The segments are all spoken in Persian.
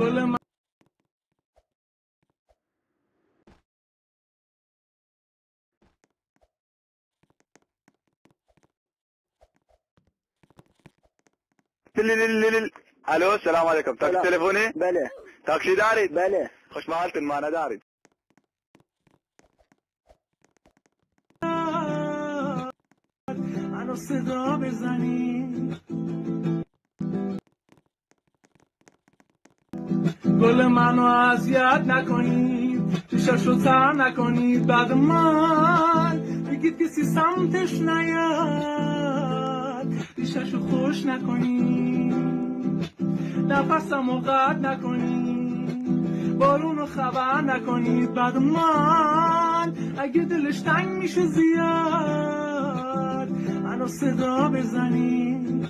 گل من الو السلام علیکم تاکسی سلام. تلفنی بله تاکسی دارید بله خوش به حالتون ما ندارید منو صدا بزنی گل منو اذیت نکنید ریشاشو تر نکنید بعد من بگید کسی سمتش نیاد ریشاشو خوش نکنید نفسمو قطع نکنید بارونو خبر نکنید بعد من اگه دلش تنگ میشه زیاد منو صدا بزنید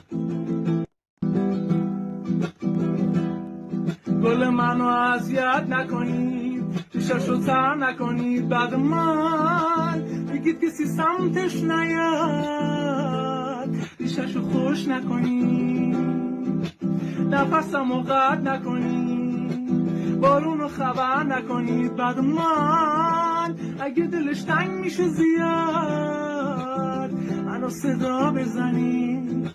گل منو اذیت نکنید ریشاشو تر نکنید بعد من بگید کسی سمتش نیاد ریشاشو خوش نکنید نفسمو قطع نکنید بارونو خبر نکنید بعد من اگه دلش تنگ میشه زیاد منو صدا بزنید